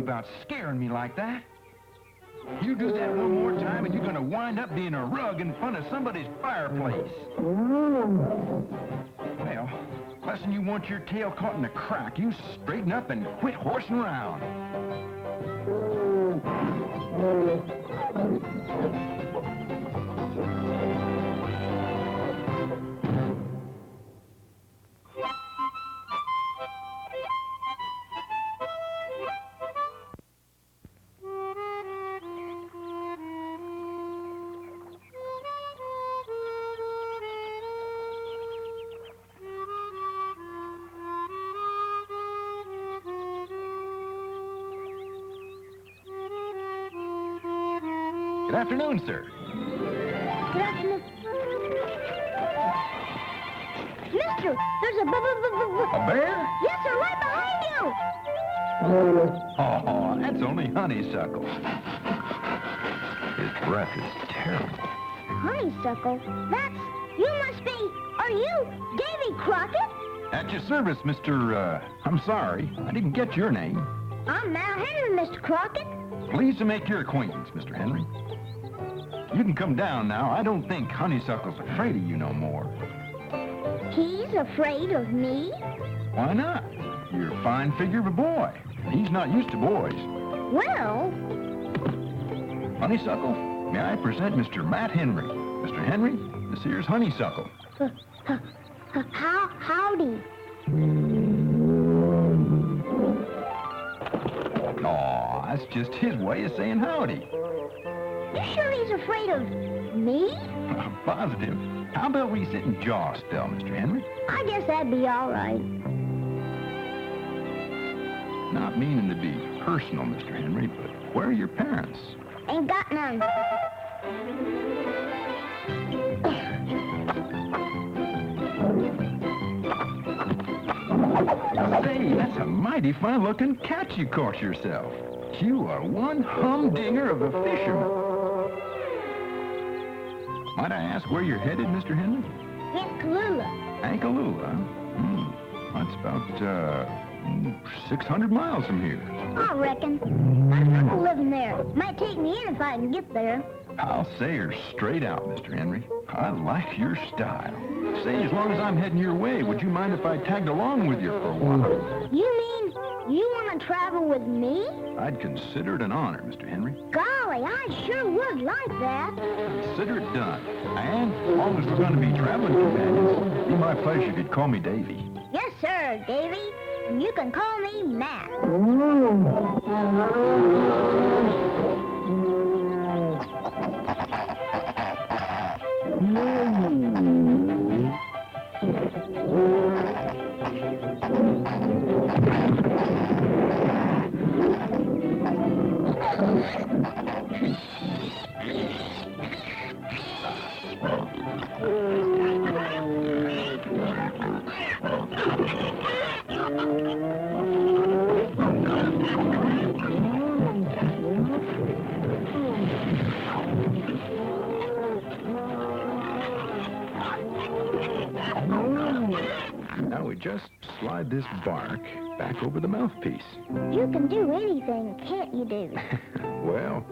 about scaring me like that. You do that one more time and you're gonna wind up being a rug in front of somebody's fireplace. Well, less'n you want your tail caught in a crack, you straighten up and quit horsing around. Good afternoon, sir. Good afternoon. Mister, there's a A bear? Yes, sir, right behind you. Oh, that's only Honeysuckle. His breath is terrible. Honeysuckle? You must be, are you Davy Crockett? At your service, Mr. I'm sorry, I didn't get your name. I'm Mal Henry, Mr. Crockett. Pleased to make your acquaintance, Mr. Henry. You can come down now. I don't think Honeysuckle's afraid of you no more. He's afraid of me? Why not? You're a fine figure of a boy. He's not used to boys. Well... Honeysuckle, may I present Mr. Matt Henry. Mr. Henry, this here's Honeysuckle. Howdy. Aw, that's just his way of saying howdy. You sure he's afraid of me? Positive. How about we sit and jaw a spell, Mr. Henry? I guess that'd be all right. Not meaning to be personal, Mr. Henry, but where are your parents? Ain't got none. Say, that's a mighty fine-looking catch you caught yourself. You are one humdinger of a fisherman. Might I ask where you're headed, Mr. Henry? Ankalula. Ankalula? That's about, 600 miles from here. I reckon. My uncle living there. Might take me in if I can get there. I'll say her straight out, Mr. Henry. I like your style. Say, as long as I'm heading your way, would you mind if I tagged along with you for a while? You mean you want to travel with me? I'd consider it an honor, Mr. Henry. Golly, I sure would like that. Consider it done. And as long as we're going to be traveling companions, it'd be my pleasure if you'd call me Davy. Yes, sir, Davy. And you can call me Matt. Now we just slide this bark back over the mouthpiece. You can do anything, can't you, Davy? Well,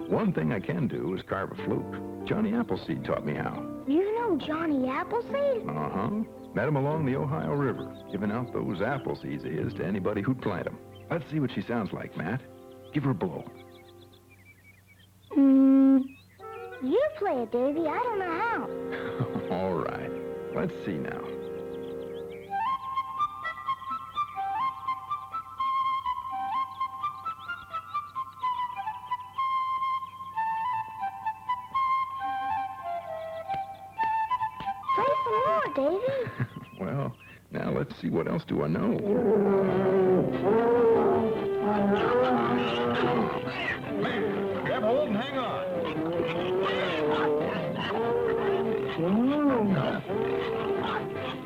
one thing I can do is carve a flute. Johnny Appleseed taught me how. You know Johnny Appleseed? Uh-huh. Met him along the Ohio River, giving out those apple seeds he is to anybody who'd plant them. Let's see what she sounds like, Matt. Give her a blow. You play it, Davy. I don't know how. All right. Let's see now. Play some more, Davy. Well, now let's see what else do I know. Grab hold and hang on.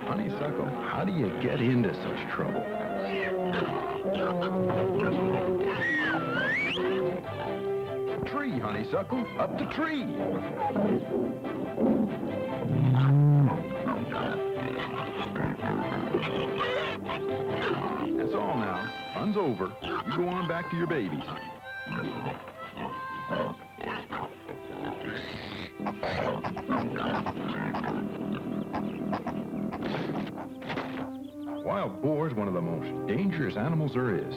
Honeysuckle, how do you get into such trouble? Tree, Honeysuckle, up the tree. That's all now. Fun's over. You go on back to your babies. Wild boar's one of the most dangerous animals there is,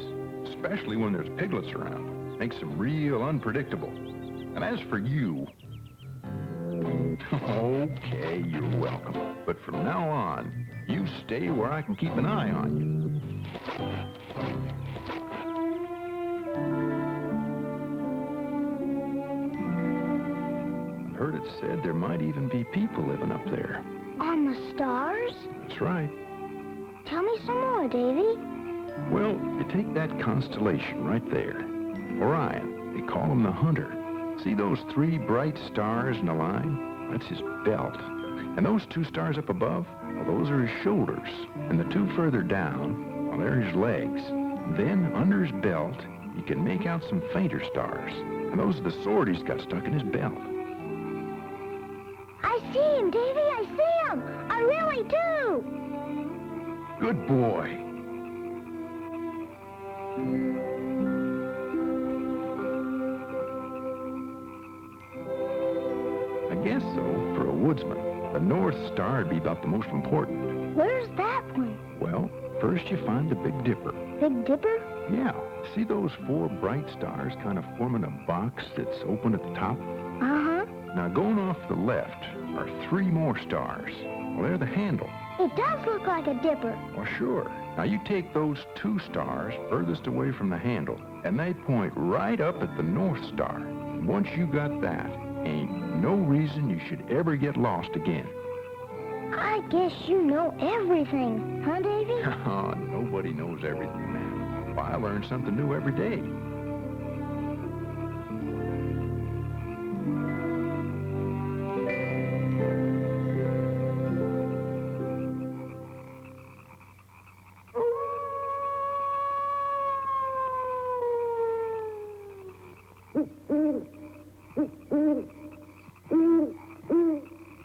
especially when there's piglets around. Makes them real unpredictable. And as for you... Okay, you're welcome. But from now on, you stay where I can keep an eye on you. I've heard it said there might even be people living up there. On the stars? That's right. Tell me some more, Davy. Well, you take that constellation right there. Orion, they call him the Hunter. See those 3 bright stars in a line? That's his belt. And those 2 stars up above, well, those are his shoulders. And the 2 further down, well, they're his legs. Then, under his belt, you can make out some fainter stars. And those are the sword he's got stuck in his belt. I see him, Davy, I see him. I really do. Good boy. I guess so, for a woodsman. The North Star would be about the most important. Where's that one? Well, first you find the Big Dipper. Big Dipper? Yeah. See those 4 bright stars kind of forming a box that's open at the top? Uh-huh. Now, going off to the left are 3 more stars. Well, they're the handle. It does look like a dipper. Well, sure. Now, you take those 2 stars furthest away from the handle, and they point right up at the North Star. And once you got that, ain't no reason you should ever get lost again. I guess you know everything, huh, Davy? Oh, nobody knows everything, man. Well, I learn something new every day.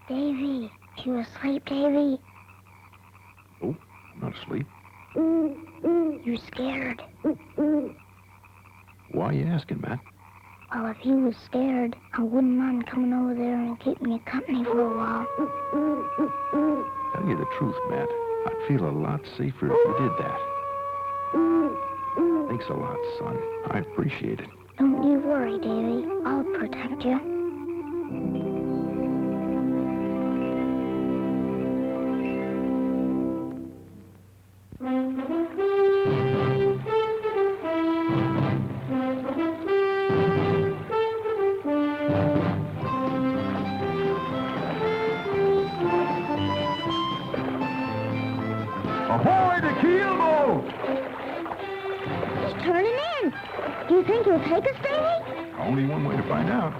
Davy, you asleep, Davy? Oh, I'm not asleep. You scared? Why are you asking, Matt? Well, if you was scared, I wouldn't mind coming over there and keeping you company for a while. Tell you the truth, Matt. I'd feel a lot safer if you did that. Thanks a lot, son. I appreciate it. Don't you worry, Davy. I'll protect you. Ahoy, the keelboat! He's turning in. Do you think he'll take us, Davy? Only one way to find out.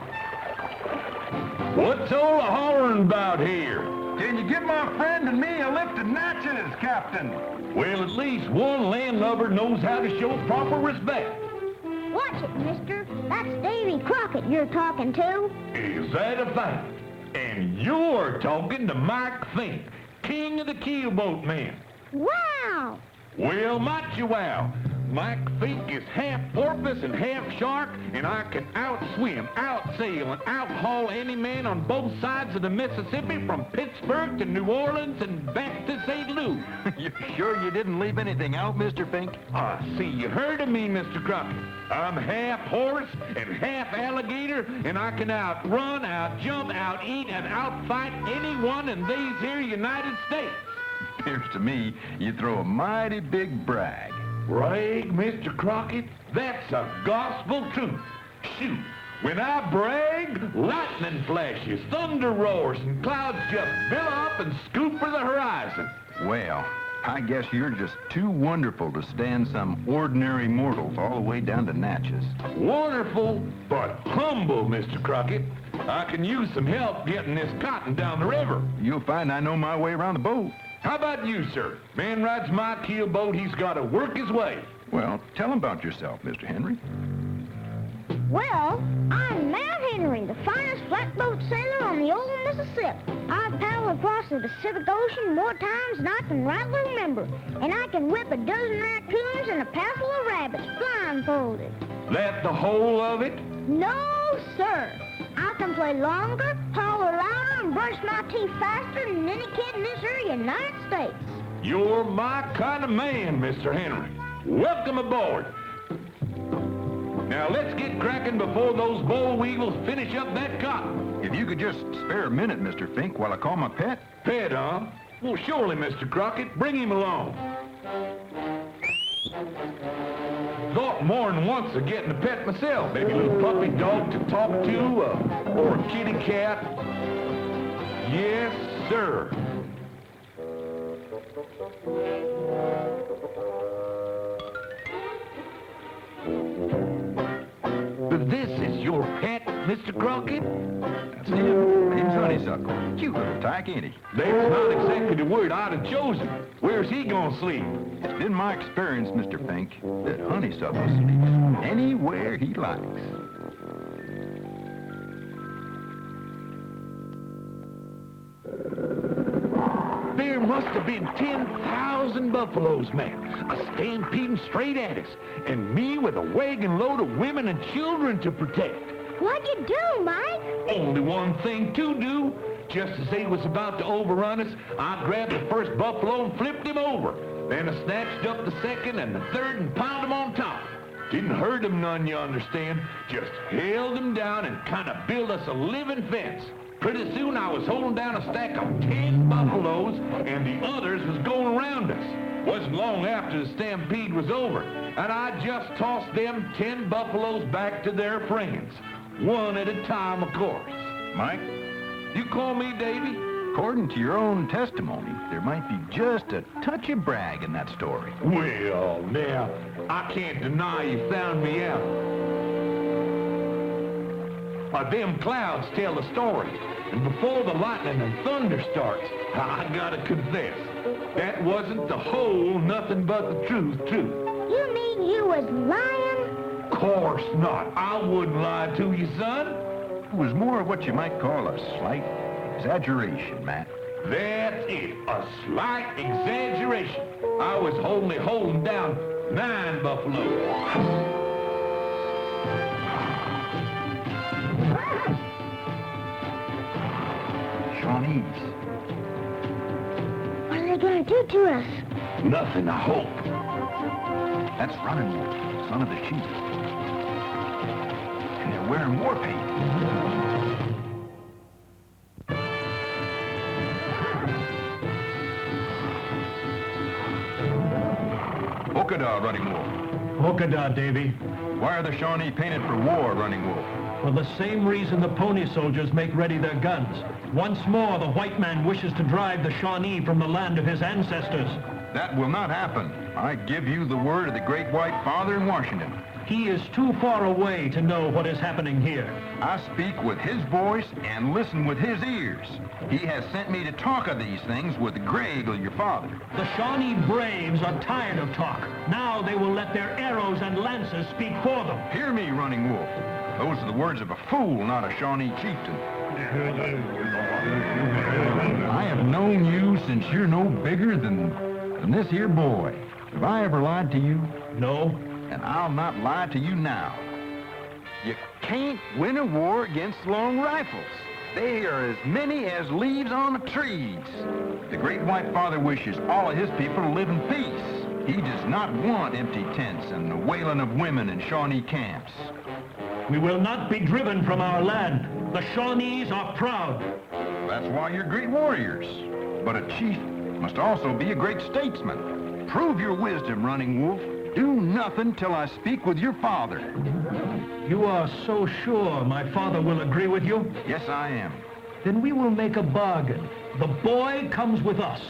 What's all the hollering about here? Can you give my friend and me a lift of natchez, Captain? Well, at least one landlubber knows how to show proper respect. Watch it, mister. That's Davy Crockett you're talking to. Is that a fact? And you're talking to Mike Fink, king of the keelboat men. Wow! Well, might you wow. Mike Fink is half porpoise and half shark, and I can outswim, outsail, and outhaul any man on both sides of the Mississippi from Pittsburgh to New Orleans and back to St. Louis. You sure you didn't leave anything out, Mr. Fink? Ah, see, you heard of me, Mr. Crockett. I'm half horse and half alligator, and I can outrun, outjump, outeat, and outfight anyone in these here United States. Appears to me you throw a mighty big brag. Brag, Mr. Crockett? That's a gospel truth. Shoot, when I brag, lightning flashes, thunder roars, and clouds just bill up and scoop for the horizon. Well, I guess you're just too wonderful to stand some ordinary mortals all the way down to Natchez. Wonderful, but humble, Mr. Crockett. I can use some help getting this cotton down the river. You'll find I know my way around the boat. How about you, sir? Man rides my keelboat, he's got to work his way. Well, tell him about yourself, Mr. Henry. Well, I'm Matt Henry, the finest flatboat sailor on the old Mississippi. I've paddled across the Pacific Ocean more times than I can rightly remember, and I can whip a dozen raccoons and a passel of rabbits blindfolded. That the whole of it? No, sir. I can play longer, holler louder, and brush my teeth faster than any kid in this here United States. You're my kind of man, Mr. Henry. Welcome aboard. Now, let's get cracking before those boll weevils finish up that cotton. If you could just spare a minute, Mr. Fink, while I call my pet. Pet, huh? Well, surely, Mr. Crockett. Bring him along. Thought more than once of getting a pet myself. Maybe a little puppy dog to talk to, or a kitty cat. Yes, sir. This is your pet, Mr. Crockett? That's him. Name's Honeysuckle. Cute little tyke, ain't he? That's not exactly the word I'd have chosen. Where's he gonna sleep? It's been my experience, Mr. Fink, that Honeysuckle sleeps anywhere he likes. There must have been 10,000 buffaloes, man, a-stampeding straight at us, and me with a wagon load of women and children to protect. What'd you do, Mike? Only one thing to do. Just as they was about to overrun us, I grabbed the first buffalo and flipped him over. Then I snatched up the second and the third and piled them on top. Didn't hurt them none, you understand. Just held them down and kind of built us a living fence. Pretty soon I was holding down a stack of 10 buffaloes, and the others was going around us. Wasn't long after the stampede was over, and I just tossed them 10 buffaloes back to their friends. One at a time, of course. Mike, You call me Davy? according to your own testimony, there might be just a touch of brag in that story. Well, now, I can't deny you found me out. Them clouds tell the story. And before the lightning and thunder starts, I gotta confess, that wasn't the whole nothing but the truth, too. You mean you was lying? Course not. I wouldn't lie to you, son. It was more of what you might call a slight exaggeration, Matt. That's it, a slight exaggeration. I was only holding down 9 buffaloes. Shawnees. What are they gonna do to us? Nothing, I hope. That's Running Wolf, son of the chief. And they're wearing war paint. Okada, Running Wolf. Okada, Davy. Why are the Shawnee painted for war, Running Wolf? For the same reason the pony soldiers make ready their guns. Once more, the white man wishes to drive the Shawnee from the land of his ancestors. That will not happen. I give you the word of the Great White Father in Washington. He is too far away to know what is happening here. I speak with his voice and listen with his ears. He has sent me to talk of these things with Greg, your father. The Shawnee braves are tired of talk. Now they will let their arrows and lances speak for them. Hear me, Running Wolf. Those are the words of a fool, not a Shawnee chieftain. I have known you since you're no bigger than this here boy. Have I ever lied to you? No. And I'll not lie to you now. You can't win a war against long rifles. They are as many as leaves on the trees. The Great White Father wishes all of his people to live in peace. He does not want empty tents and the wailing of women in Shawnee camps. We will not be driven from our land. The Shawnees are proud. That's why you're great warriors. But a chief must also be a great statesman. Prove your wisdom, Running Wolf. Do nothing till I speak with your father. You are so sure my father will agree with you? Yes, I am. Then we will make a bargain. The boy comes with us.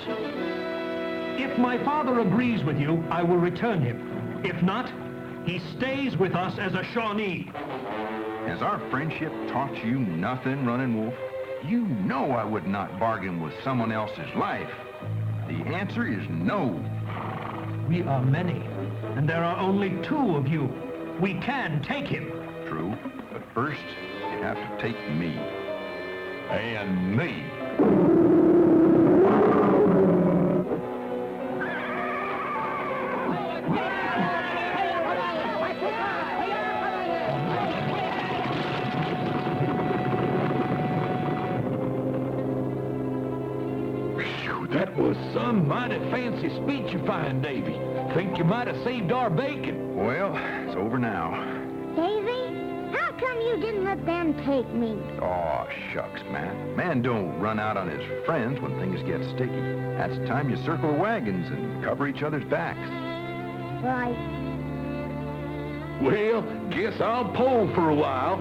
If my father agrees with you, I will return him. If not, he stays with us as a Shawnee. Has our friendship taught you nothing, Running Wolf? You know I would not bargain with someone else's life. The answer is no. We are many, and there are only 2 of you. We can take him. true. But first, you have to take me. And me. That was some mighty fancy speech you find, Davy. Think you might have saved our bacon. Well, it's over now. Davy, how come you didn't let them take me? Aw, shucks, Matt. Man don't run out on his friends when things get sticky. That's the time you circle the wagons and cover each other's backs. Right. Well, guess I'll pull for a while.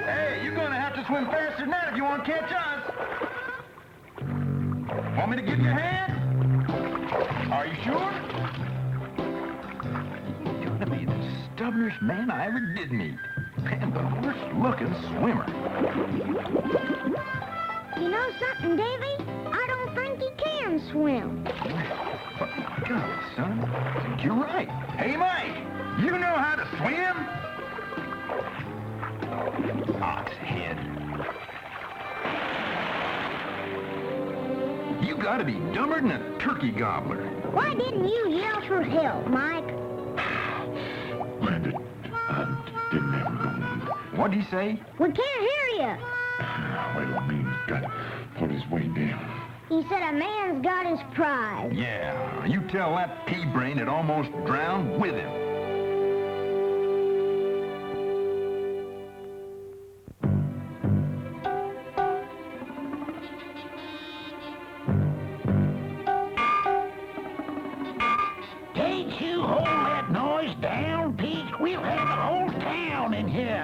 Hey, you're gonna have to swim faster than that if you want to catch us. Want me to give you a hand? Are you sure? You're gonna be the stubbornest man I ever did meet. And the worst-looking swimmer. You know something, Davy? I don't think he can swim. God, son, I think you're right. Hey, Mike, you know how to swim? Oxhead. You gotta be dumber than a turkey gobbler. Why didn't you yell for help, Mike? Landon, I didn't have no... What'd he say? We can't hear you. Well, he's got to put his weight down. He said a man's got his prize. Yeah, you tell that pea-brain it almost drowned with him. Can't you hold that noise down, Pete? We'll have the whole town in here.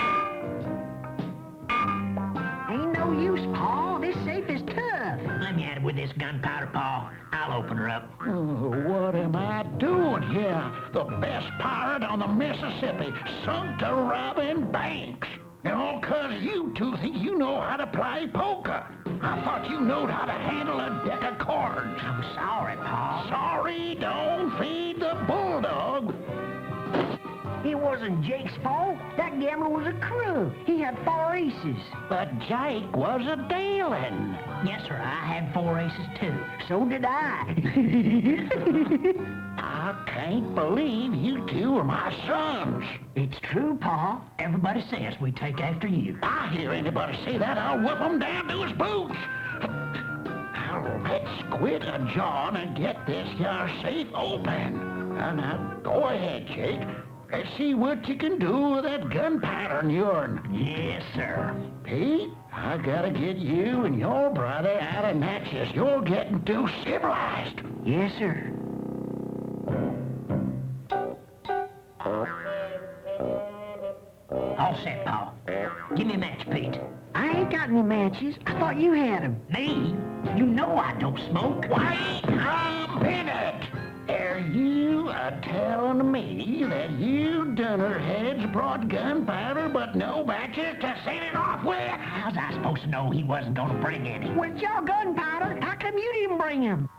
Ain't no use, Paul. This safe is tough. Let me at it with this gunpowder, Paul. I'll open her up. Oh, what am I doing here? The best pirate on the Mississippi, sunk to robbing banks. And all 'cause you two think you know how to play poker. I thought you knowed how to handle a deck of cards. I'm sorry, Paul. Sorry, don't feed the bulldog. It wasn't Jake's fault. That gambler was a crook. He had 4 aces. But Jake was a dealing. Yes, sir. I had 4 aces, too. So did I. I can't believe you two are my sons. It's true, Paul. Everybody says we take after you. I hear anybody say that, I'll whip him down to his boots. Now, let's quit a-jawing and get this here safe open. Now, go ahead, Jake. Let's see what you can do with that gunpowder of yourn. Yes, sir. Pete, I gotta get you and your brother out of Natchez. You're getting too civilized. Yes, sir. All set, Paul. Give me a match, Pete. I ain't got any matches. I thought you had them. Me? You know I don't smoke. Wait a minute! Are you a-telling me that you dunderheads brought gunpowder but no matches to set it off with? How's I supposed to know he wasn't gonna bring any? With your gunpowder, how come you didn't bring him?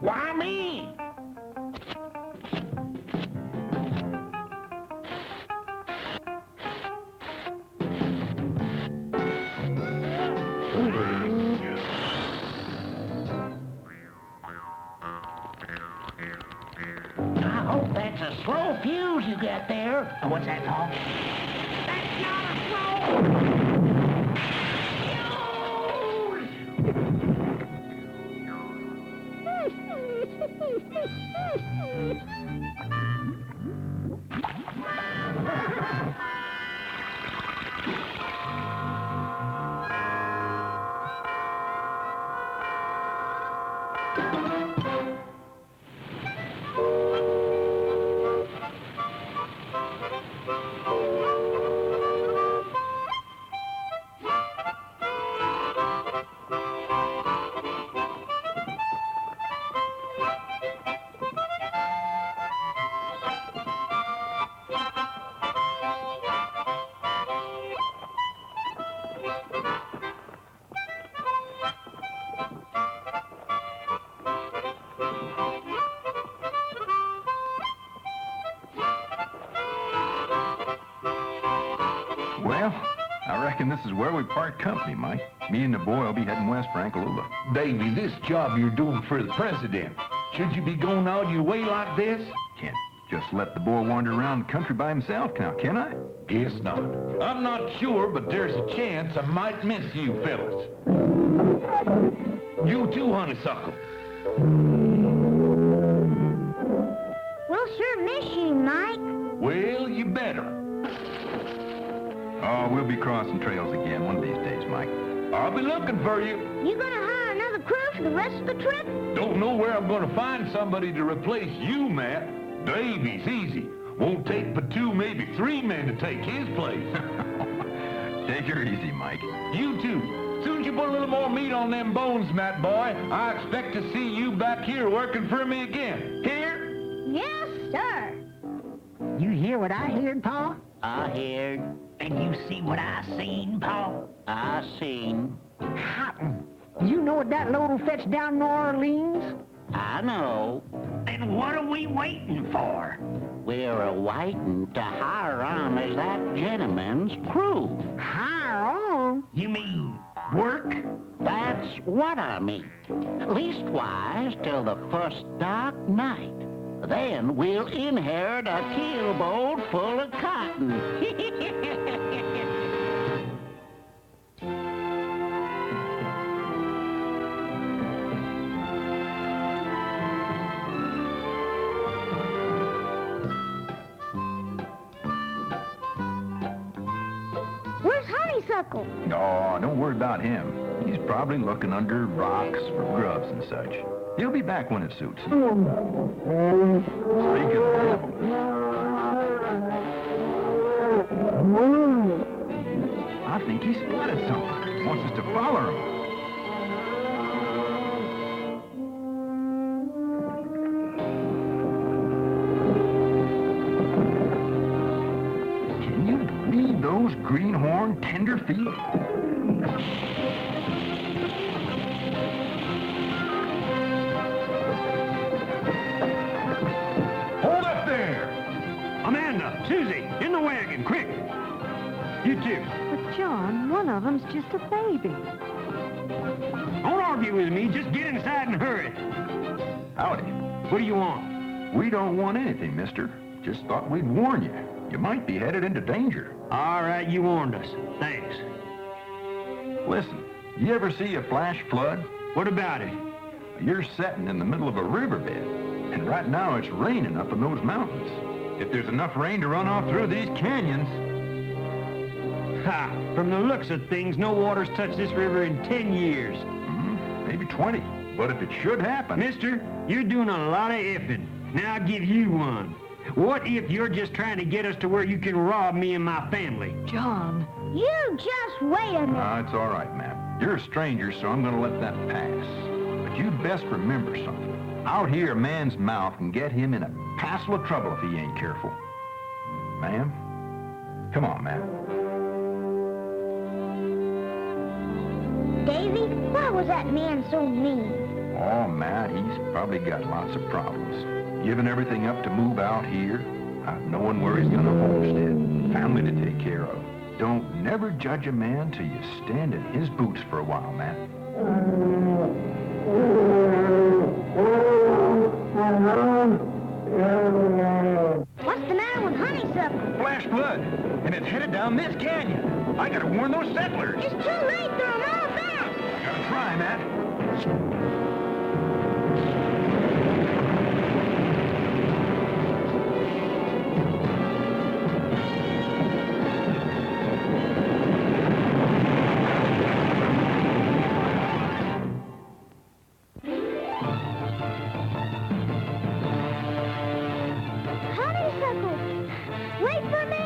Why me? I hope that's a slow fuse you got there. What's that, Paul? That's not a slow reckon this is where we part company, Mike. Me and the boy will be heading west for Ankalula. Davy, this job you're doing for the president, should you be going all your way like this? Can't just let the boy wander around the country by himself now, can I? Guess not. I'm not sure, but there's a chance I might miss you fellas. You too, honeysuckle. We'll sure miss you, Mike. Well, you better. Oh, we'll be crossing trails again one of these days, Mike. I'll be looking for you. You gonna hire another crew for the rest of the trip? Don't know where I'm gonna find somebody to replace you, Matt. Davy's easy. Won't take but 2, maybe 3 men to take his place. Take her easy, Mike. You too. Soon as you put a little more meat on them bones, Matt boy, I expect to see you back here working for me again. Here? Yes, sir. You hear what I heard, Pa? I heard, And you see what I seen, Pa? I seen, Cotton. You know what that load will fetch down New Orleans? I know. Then what are we waiting for? We're a-waiting to hire on as that gentleman's crew. Hire on? You mean work? That's what I mean. Leastwise, till the first dark night. Then we'll inherit a keelboat full of cotton. Where's Honeysuckle? Oh, don't worry about him. He's probably looking under rocks for grubs and such. He'll be back when it suits him. Speak of the devil. I think he spotted something. Wants us to follow him. Can you read those greenhorn tenderfeet? Hold up there! Amanda, Susie, in the wagon, quick! You two. But, John, one of them's just a baby. Don't argue with me, just get inside and hurry. Howdy. What do you want? We don't want anything, mister. Just thought we'd warn you. You might be headed into danger. All right, you warned us. Thanks. Listen, you ever see a flash flood? What about it? You're setting in the middle of a riverbed, and right now it's raining up in those mountains. If there's enough rain to run off through these canyons... Ha! From the looks of things, no water's touched this river in 10 years. maybe 20. But if it should happen... Mister, you're doing a lot of effing. Now I'll give you one. What if you're just trying to get us to where you can rob me and my family? John. You just wait a minute. It's all right, Matt. You're a stranger, so I'm going to let that pass. But you'd best remember something. Out here, a man's mouth can get him in a passel of trouble if he ain't careful. Ma'am? Come on, Matt. Davy, why was that man so mean? Oh, Matt, he's probably got lots of problems. Giving everything up to move out here, not knowing where he's going to homestead, family to take care of. Don't never judge a man till you stand in his boots for a while, Matt. What's the matter with Honeysuckle? Flash flood, and it's headed down this canyon. I gotta warn those settlers. It's too late, they're all back. Gotta try, Matt. Honeysuckle, wait for me.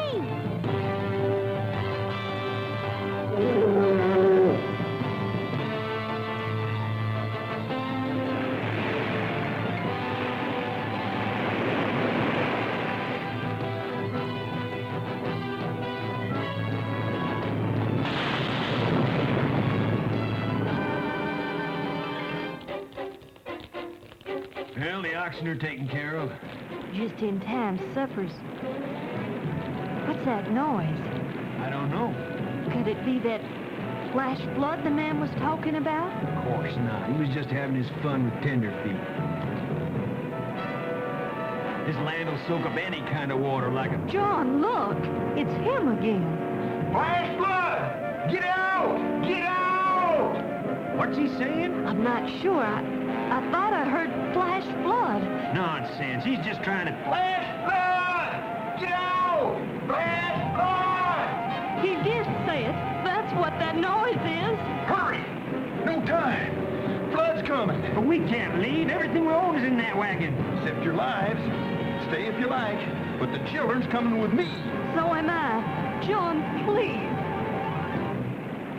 Well, the oxen are taken care of. Just in time, supper's... What's that noise? I don't know. Could it be that flash flood the man was talking about? Of course not. He was just having his fun with tenderfeet. This land will soak up any kind of water like a... John, look! It's him again. Flash flood! Get out! Get out! What's he saying? I'm not sure. I thought I heard flash flood. Nonsense. He's just trying to... Flash flood! Get out! Flash flood! He did say it. That's what that noise is. Hurry! No time! Flood's coming. But we can't leave. Everything we own is in that wagon. Except your lives. Stay if you like. But the children's coming with me. So am I. John, please.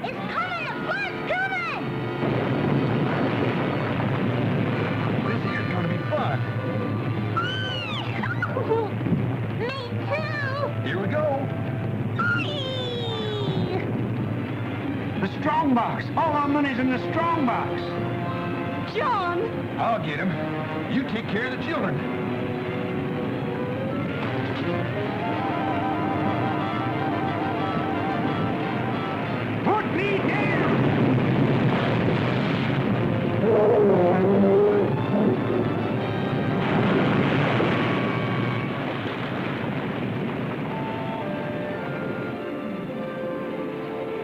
It's coming! The flood's coming! This here's gonna be fun. Me too! Here we go. Whee! The strong box. All our money's in the strong box. John! I'll get him. You take care of the children. Put me down!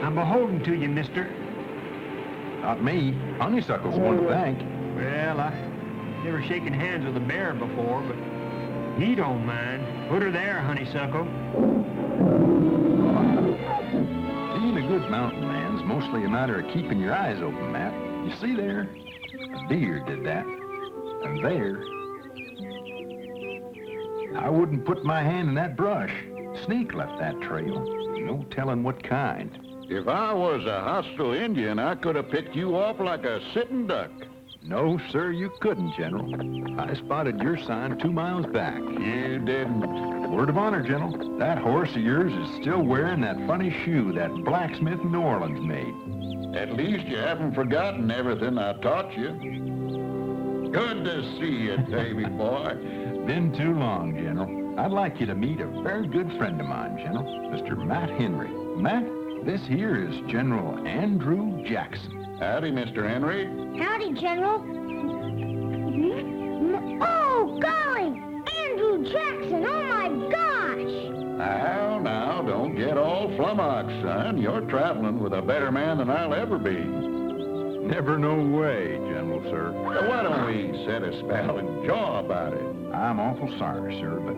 I'm beholden to you, mister. Not me. Honeysuckle's one to thank. Well, I never shaken hands with a bear before, but he don't mind. Put her there, Honeysuckle. Being a good mountain man's mostly a matter of keeping your eyes open, Matt. You see there? A deer did that. And there. I wouldn't put my hand in that brush. Snake left that trail. No telling what kind. If I was a hostile Indian, I could have picked you off like a sitting duck. No, sir, you couldn't, General. I spotted your sign 2 miles back. You didn't. Word of honor, General. That horse of yours is still wearing that funny shoe that blacksmith in New Orleans made. At least you haven't forgotten everything I taught you. Good to see you, Davy boy. Been too long, General. I'd like you to meet a very good friend of mine, General, Mr. Matt Henry. Matt, this here is General Andrew Jackson. Howdy, Mr. Henry. Howdy, General. Oh, golly! Andrew Jackson, oh my gosh! Now, don't get all flummoxed, son. You're traveling with a better man than I'll ever be. Never no way, General, sir. So why don't we set a spell and jaw about it? I'm awful sorry, sir, but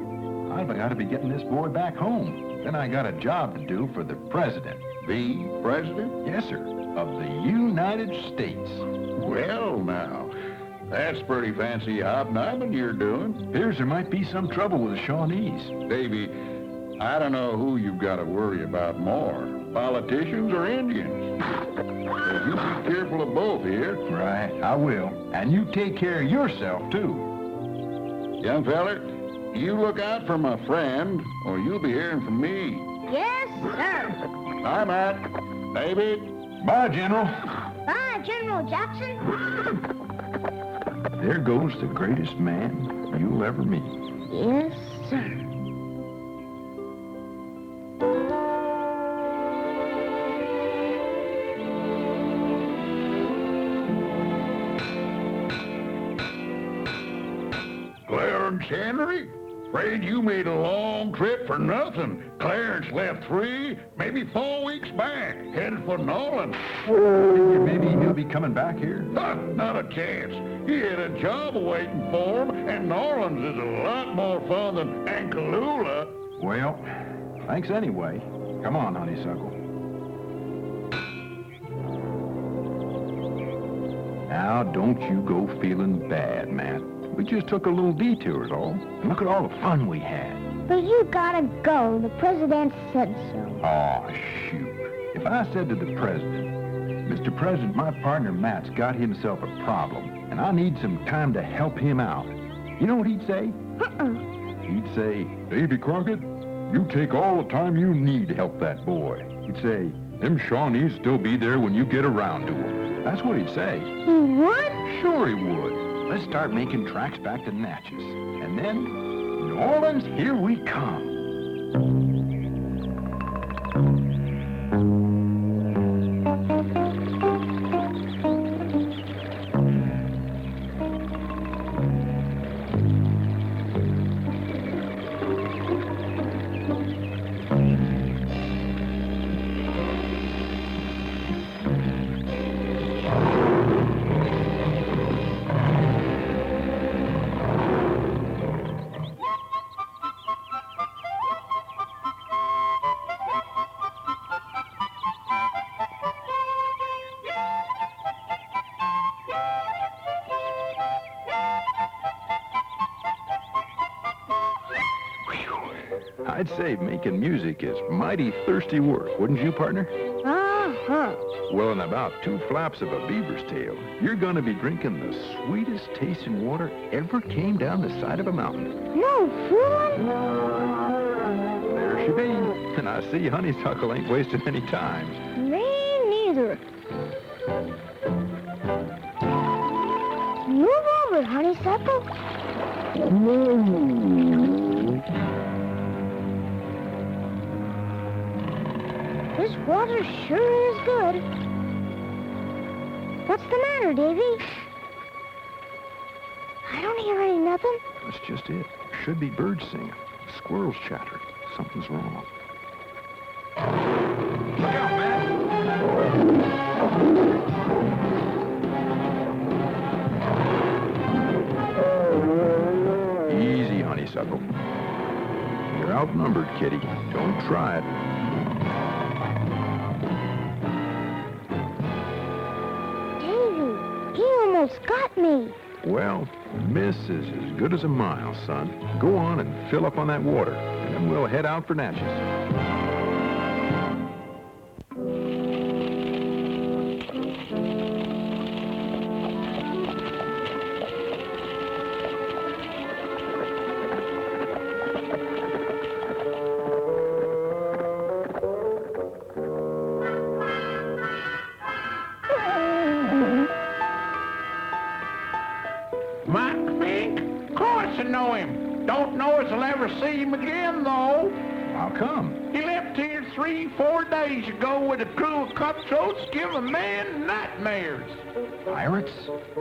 I've got to be getting this boy back home. Then I got a job to do for the president. The president? Yes, sir, of the United States. Well, now, that's pretty fancy hobnobbing you're doing. Appears there might be some trouble with the Shawnees. Davy, I don't know who you've got to worry about more, politicians or Indians. So you be careful of both here. Right, I will. And you take care of yourself, too. Young feller, you look out for my friend, or you'll be hearing from me. Yes, sir. Bye, Matt. Davy. Bye, General. Bye, General Jackson. There goes the greatest man you'll ever meet. Yes, sir. Clarence Henry? Afraid you made a long trip for nothing. Clarence left 3, maybe 4 weeks back, headed for New Orleans. Figure maybe he'll be coming back here. Not a chance. He had a job waiting for him, and New Orleans is a lot more fun than Ankalula. Well, thanks anyway. Come on, Honeysuckle. Now, don't you go feeling bad, Matt. We just took a little detour, is all. And look at all the fun we had. But you gotta go. The president said so. Aw, shoot. If I said to the president, Mr. President, my partner Matt's got himself a problem, and I need some time to help him out, you know what he'd say? He'd say, Davy Crockett, you take all the time you need to help that boy. He'd say, them Shawnees still be there when you get around to them. That's what he'd say. He would? Sure he would. Let's start making tracks back to Natchez. And then, New Orleans, here we come. I'd say making music is mighty thirsty work, wouldn't you, partner? Uh-huh. Well, in about 2 flaps of a beaver's tail, you're gonna be drinking the sweetest tasting water ever came down the side of a mountain. No fooling. There she be. And I see Honeysuckle ain't wasting any time. Me neither. Move over, Honeysuckle. This water sure is good. What's the matter, Davy? I don't hear any nothing. That's just it. Should be birds singing. Squirrels chattering. Something's wrong. Look out, man! Easy, Honeysuckle. You're outnumbered, kitty. Don't try it. Davy, he almost got me. Well, miss is as good as a mile, son. Go on and fill up on that water, and then we'll head out for Natchez. Mike Fink? Of course I know him. Don't know as I'll ever see him again, though. How come? He left here 3-4 days ago with a crew of cutthroats giving men nightmares. Pirates?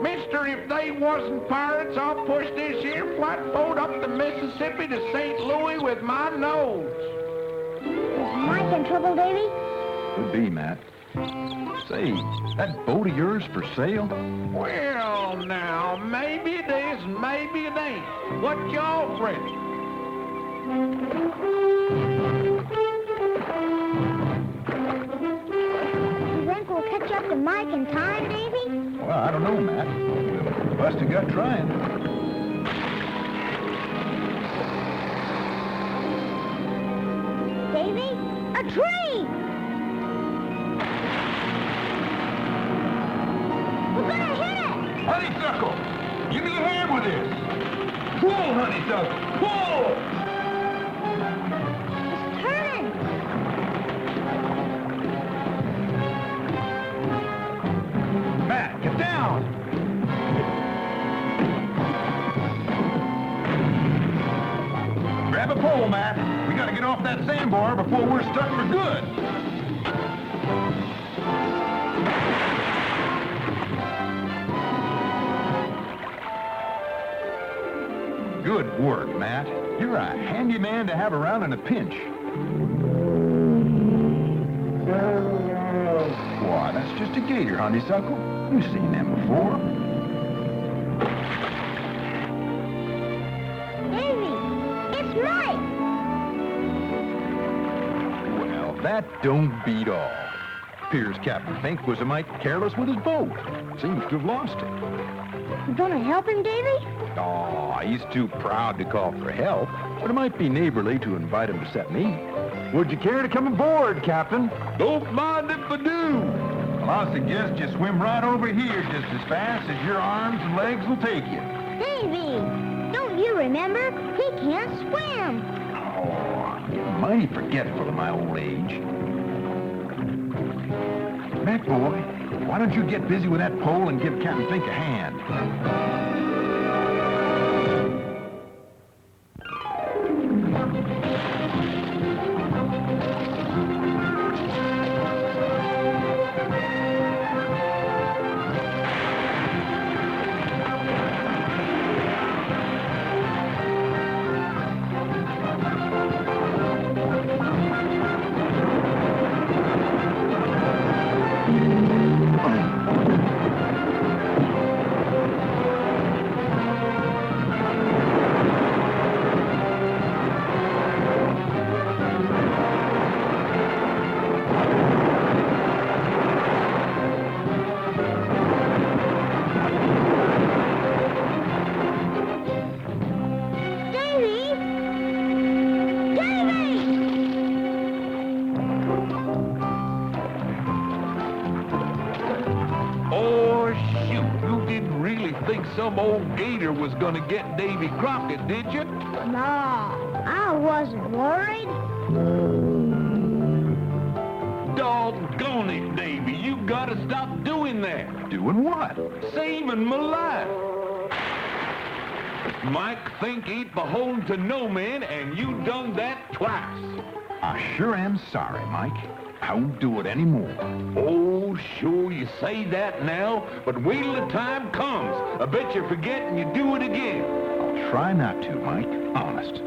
Mister, if they wasn't pirates, I'll push this here flatboat up the Mississippi to St. Louis with my nose. Is Mike in trouble, Davy? Could be, Matt. Say, that boat of yours for sale? Well, now, maybe it is and maybe it ain't. What you offering? You think we'll catch up to Mike in time, Davy? Well, I don't know, Matt. We'll bust a gut trying. Davy, a tree! We're gonna hit it! Honeysuckle! Give me a hand with this! Pull, Honeysuckle! Pull! It's turning! Matt, get down! Grab a pole, Matt. We gotta get off that sandbar before we're stuck for good. Good work, Matt. You're a handy man to have around in a pinch. Why, that's just a gator, Honeysuckle. You've seen them before. Davy, it's Mike! Well, that don't beat all. Appears Captain Fink was a mite careless with his boat. Seems to have lost it. You gonna help him, Davy? Aw, he's too proud to call for help, but it might be neighborly to invite him to set me. Would you care to come aboard, Captain? Don't mind if I do. Well, I suggest you swim right over here just as fast as your arms and legs will take you. Davy, don't you remember? He can't swim. Oh, I'm getting mighty forgetful at my old age. Matt, boy, why don't you get busy with that pole and give Captain Fink a hand? some old gator was gonna get Davy Crockett, did you? No, I wasn't worried. Doggone it, Davy. You gotta stop doing that. Doing what? Saving my life. Mike think ain't beholden to no man, and you done that twice. I sure am sorry, Mike. I won't do it anymore. Oh, sure, you say that now, but wait till the time comes. I bet you forget and you do it again. I'll try not to, Mike. Honest.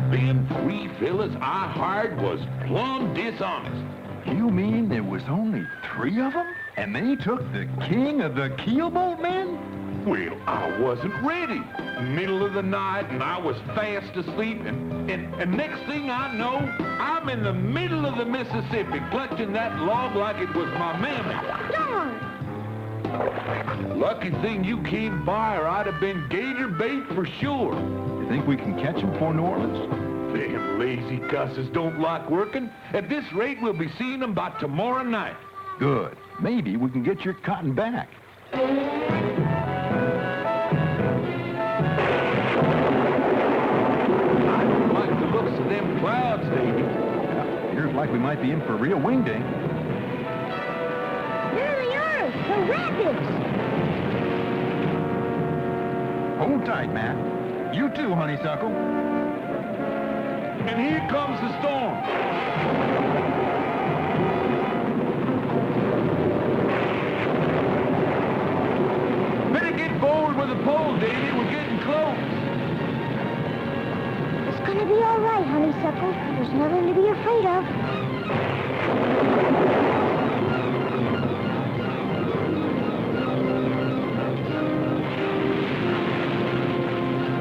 Them three fellas I hired was plumb dishonest. You mean there was only 3 of them? And they took the king of the keelboat men? Well, I wasn't ready. Middle of the night, and I was fast asleep, and next thing I know, I'm in the middle of the Mississippi, clutching that log like it was my mammy. Darn! Lucky thing you came by, or I'd have been gator bait for sure. You think we can catch them before New Orleans? Them lazy cusses don't like working. At this rate, we'll be seeing them by tomorrow night. Good. Maybe we can get your cotton back. I don't like the looks of them clouds, Davy. Appears like we might be in for a real wing day. There they are! The rapids! Hold tight, Matt. You too, honeysuckle. And here comes the storm. Better get forward with the pole, Davy. We're getting close. It's gonna be all right, honeysuckle. There's nothing to be afraid of.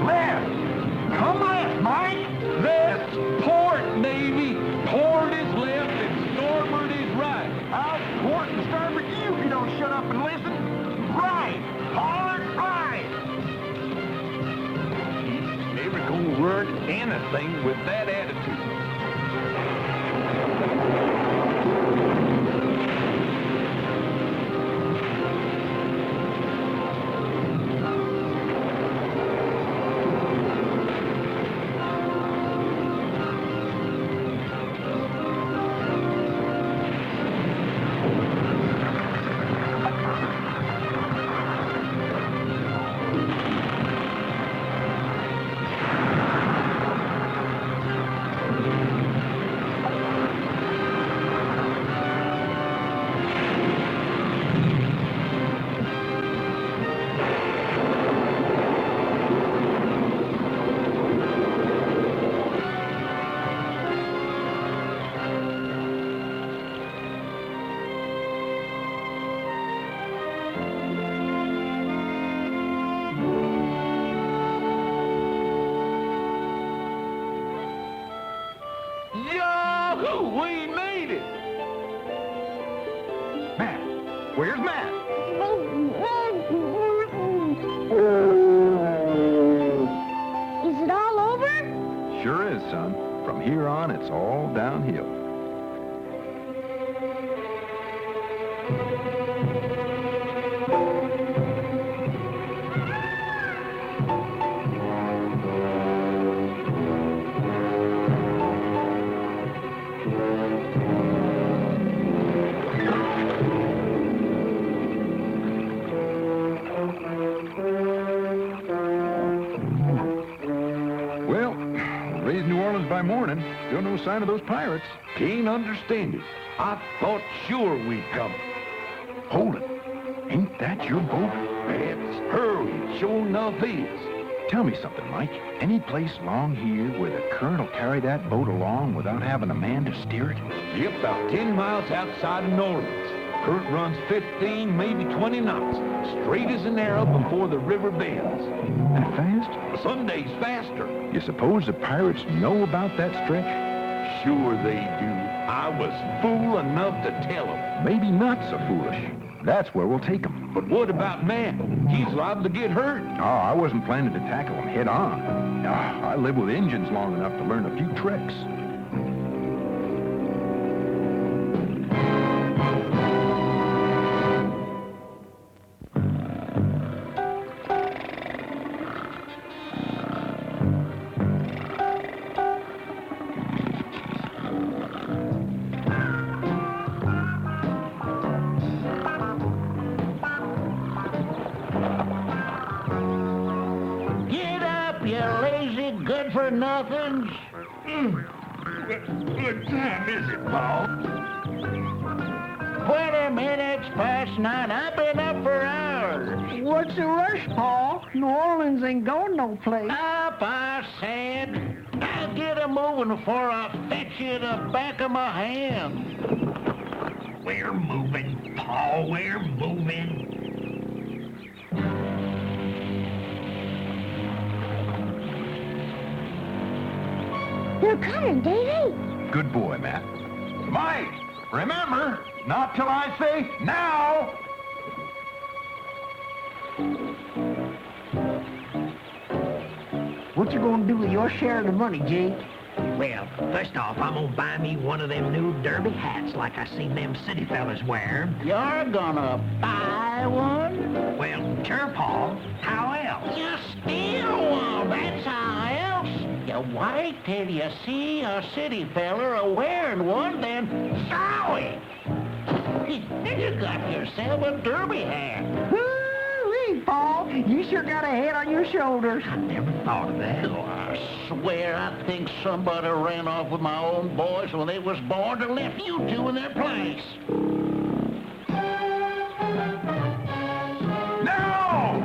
Left! Come left, Mike! Left, port, Davy. Port is left and starboard is right. I'll port and starboard you if you don't shut up and listen. Right! Hard right! He's never gonna learn anything with that attitude. Yahoo! We made it! Matt! Where's Matt? Is it all over? Sure is, son. From here on, it's all downhill. Well, raised New Orleans by morning. Still no sign of those pirates. Can't understand it. I thought sure we'd come. Hold it. Ain't that your boat? That's her. It sure enough is. Tell me something, Mike. Any place along here where the current will carry that boat along without having a man to steer it? Yep, about 10 miles outside of New Orleans. Current runs 15, maybe 20 knots, straight as an arrow before the river bends. That fast? Some days faster. You suppose the pirates know about that stretch? Sure they do. I was fool enough to tell them. Maybe not so foolish. That's where we'll take them. But what about man? He's liable to get hurt. Oh, I wasn't planning to tackle him head on. I lived with Injuns long enough to learn a few tricks. Good-for-nothings. What time is it, Paul? 20 minutes past 9. I've been up for hours. What's the rush, Paul? New Orleans ain't going no place. Up, I said. Now get a moving before I fetch you the back of my hand. We're moving, Paul, we're moving. They're coming, Davy. Good boy, Matt. Mike, remember, not till I say now. What you gonna do with your share of the money, Jake? Well, first off, I'm gonna buy me one of them new derby hats like I seen them city fellas wear. You're gonna buy one? Well, sure, Paul. How else? You steal one, that's how else. You wait till you see a city feller a-wearing one, then throw it. You got yourself a derby hat. Hoo-wee, Paul. You sure got a head on your shoulders. I never thought of that. Oh, I swear I think somebody ran off with my own boys when they was born and left you two in their place. Now!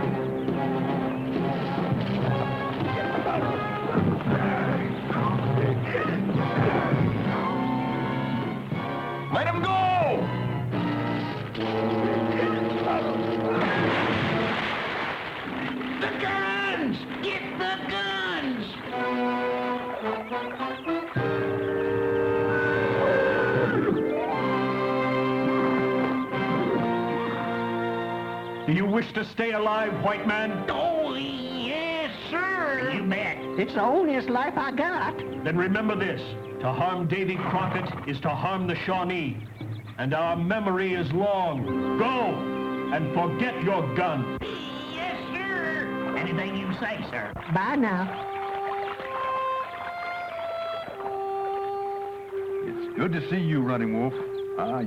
Let him go! The guns! Get the guns! Do you wish to stay alive, white man? Oh, yes, sir! You bet. It's the onliest life I got. Then remember this. To harm Davy Crockett is to harm the Shawnee. And our memory is long. Go and forget your gun. Yes, sir! Anything you say, sir. Bye now. It's good to see you, Running Wolf.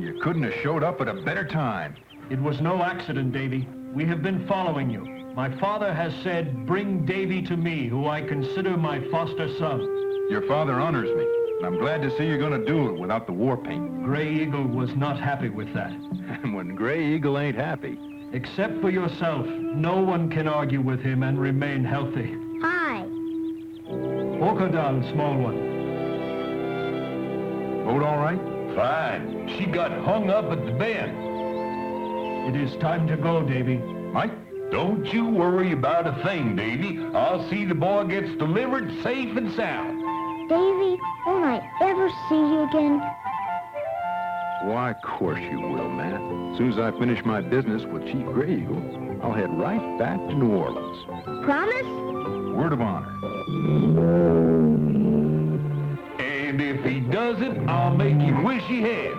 You couldn't have showed up at a better time. It was no accident, Davy. We have been following you. My father has said, bring Davy to me, who I consider my foster son. Your father honors me, and I'm glad to see you're going to do it without the war paint. Gray Eagle was not happy with that. And when Gray Eagle ain't happy... Except for yourself, no one can argue with him and remain healthy. Hi. Okadal, small one. Boat all right? Fine. She got hung up at the bend. It is time to go, Davy. Mike? Don't you worry about a thing, Davy. I'll see the boy gets delivered safe and sound. Davy, won't I ever see you again? Why, of course you will, Matt. As soon as I finish my business with Chief Gray Eagle, I'll head right back to New Orleans. Promise? Word of honor. And if he doesn't, I'll make you wish he had.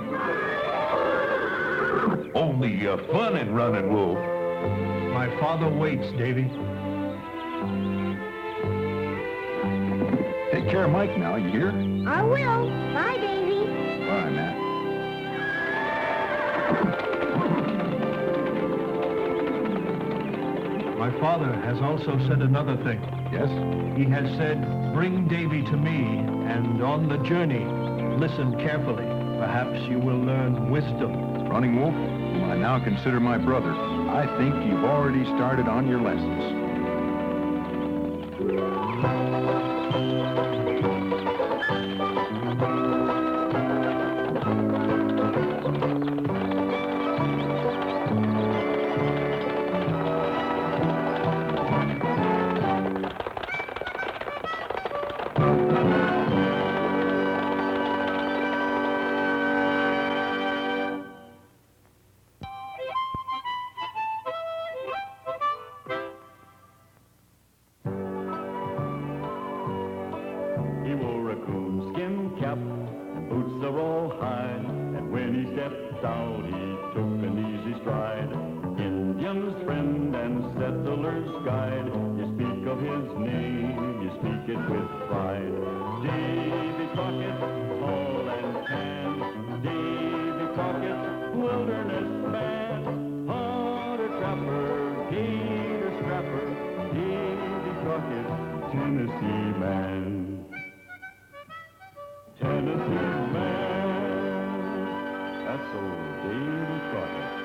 Only a funnin' Running Wolf. My father waits, Davy. Take care of Mike now, you hear? I will. Bye, Davy. Bye, Matt. My father has also said another thing. Yes? He has said, bring Davy to me, and on the journey, listen carefully. Perhaps you will learn wisdom. Running Wolf, whom I now consider my brother, I think you've already started on your lessons. He wore a coonskin cap and boots of raw hide, and when he stepped out, he took an easy stride. Indian's friend and settler's guide, you speak of his name, you speak it with pride. Davy Crockett, tall and tan, Davy Crockett, wilderness man, hunter, trapper, gator scrapper, Davy Crockett, Tennessee man. Tennessee man, that's old Davy Crockett.